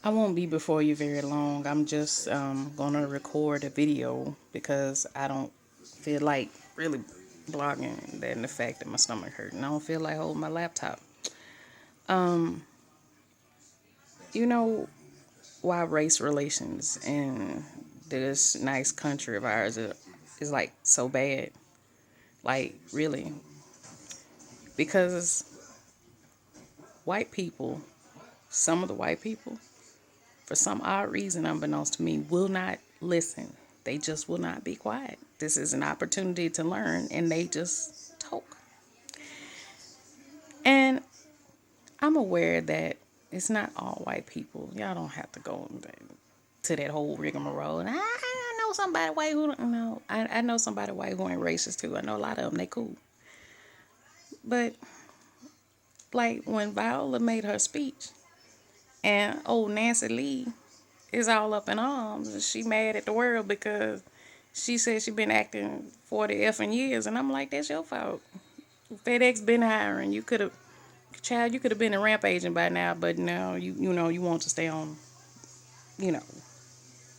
I won't be before you very long. I'm just gonna record a video because I don't feel like really blogging that and the fact that my stomach hurt and I don't feel like holding my laptop. Um, you know why race relations in this nice country of ours is like so bad? Like really, because white people, some of the white people, for some odd reason, unbeknownst to me, will not listen. They just will not be quiet. This is an opportunity to learn, and they just talk. And I'm aware that it's not all white people. Y'all don't have to go to that whole rigmarole. And I know somebody white who don't know. I know somebody white who ain't racist too. I know a lot of them. They cool. But like when Viola made her speech, and old Nancy Lee is all up in arms. She mad at the world because she said she been acting 40 effing years. And I'm like, that's your fault. FedEx been hiring. You could have, child, you could have been a rampaging by now, but now you want to stay on, you know,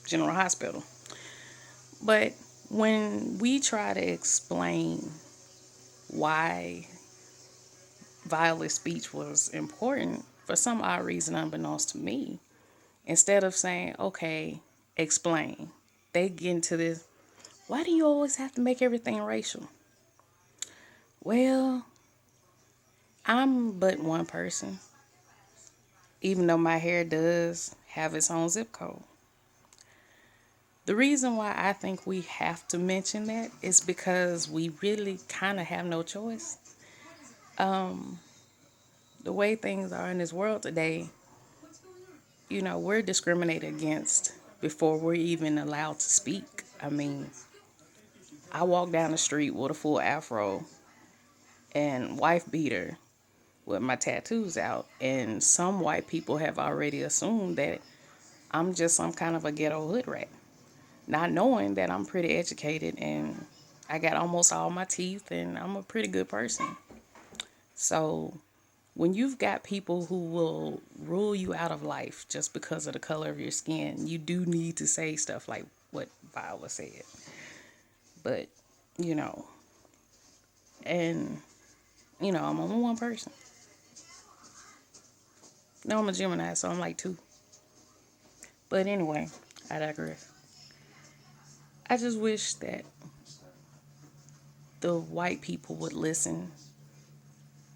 General Hospital. But when we try to explain why Viola's speech was important, for some odd reason unbeknownst to me, instead of saying, okay, explain, they get into this, why do you always have to make everything racial? Well, I'm but one person, even though my hair does have its own zip code. The reason why I think we have to mention that is because we really kind of have no choice. The way things are in this world today, we're discriminated against before we're even allowed to speak. I mean, I walk down the street with a full afro and wife beater with my tattoos out, and some white people have already assumed that I'm just some kind of a ghetto hood rat, not knowing that I'm pretty educated and I got almost all my teeth and I'm a pretty good person. So when you've got people who will rule you out of life just because of the color of your skin, you do need to say stuff like what Viola said. But, you know, and, I'm only one person. No, I'm a Gemini, so I'm like two. But anyway, I digress. I just wish that the white people would listen,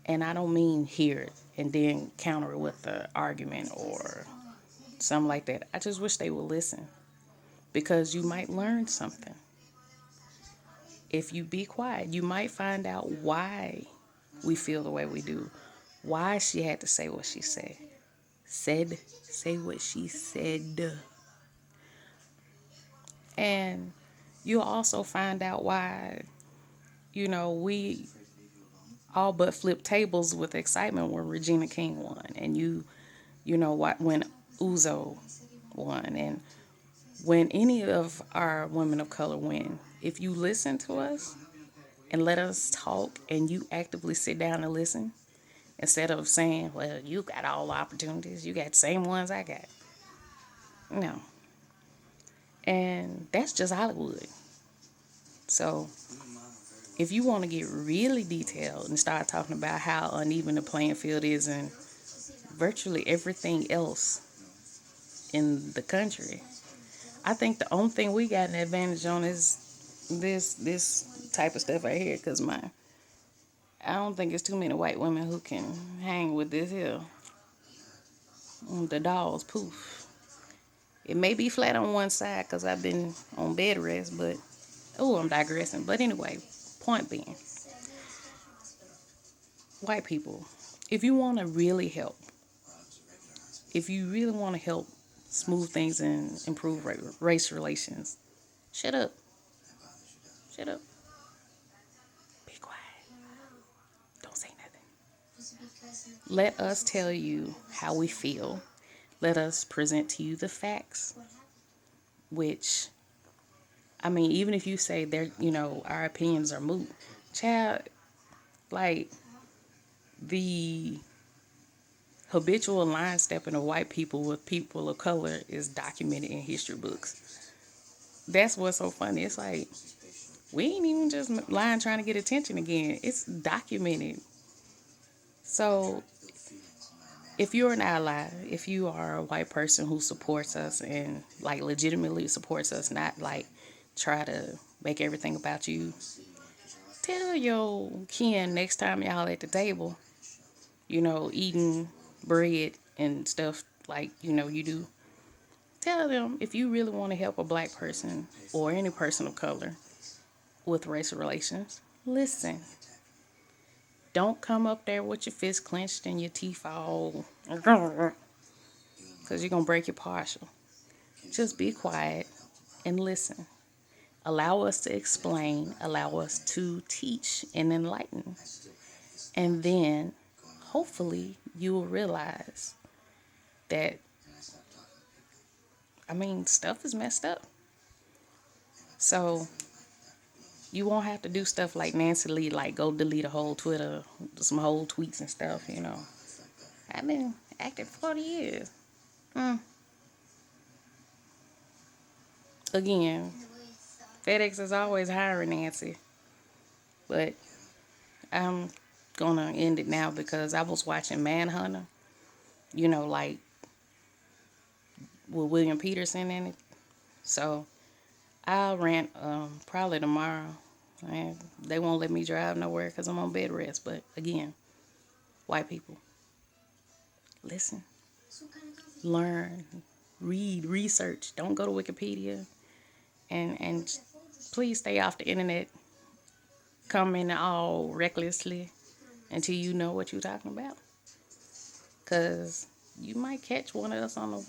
and I don't mean hear it and then counter it with an argument or something like that. I just wish they would listen because you might learn something. If you be quiet, you might find out why we feel the way we do, why she had to say what she said. Say what she said. And you'll also find out why, we all but flipped tables with excitement when Regina King won. And you know what, when Uzo won. And when any of our women of color win, if you listen to us and let us talk and you actively sit down and listen, instead of saying, well, you got all the opportunities, you got the same ones I got. No. And that's just Hollywood. So if you want to get really detailed and start talking about how uneven the playing field is in virtually everything else in the country, I think the only thing we got an advantage on is this type of stuff right here. Cause I don't think it's too many white women who can hang with this here. The dolls, poof. It may be flat on one side because I've been on bed rest, but I'm digressing. But anyway, point being, white people, if you want to really help, if you really want to help smooth things and improve race relations, shut up. Shut up. Be quiet. Don't say nothing. Let us tell you how we feel. Let us present to you the facts, which, I mean, even if you say they're, our opinions are moot, child, like the habitual line stepping of white people with people of color is documented in history books. That's what's so funny. It's like, we ain't even just lying trying to get attention again. It's documented. So if you're an ally, if you are a white person who supports us and like legitimately supports us, not like try to make everything about you, tell your kin next time y'all at the table, eating bread and stuff like, you do. Tell them if you really want to help a black person or any person of color with racial relations, listen. Don't come up there with your fist clenched and your teeth all, because you're going to break your partial. Just be quiet and listen. Allow us to explain, allow us to teach and enlighten. And then hopefully you will realize that, stuff is messed up. So you won't have to do stuff like Nancy Lee, like go delete a whole Twitter, some whole tweets and stuff. I've been acting 40 years. Again, FedEx is always hiring, Nancy. But I'm gonna end it now because I was watching Manhunter, like with William Peterson in it. So I'll rant probably tomorrow. And they won't let me drive nowhere because I'm on bed rest. But again, white people, listen, learn, read, research. Don't go to Wikipedia. And please stay off the internet commenting all recklessly until you know what you're talking about. Because you might catch one of us on a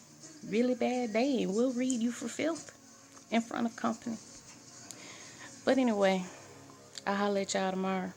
really bad day and we'll read you for filth in front of company. But anyway, I'll holler at y'all tomorrow.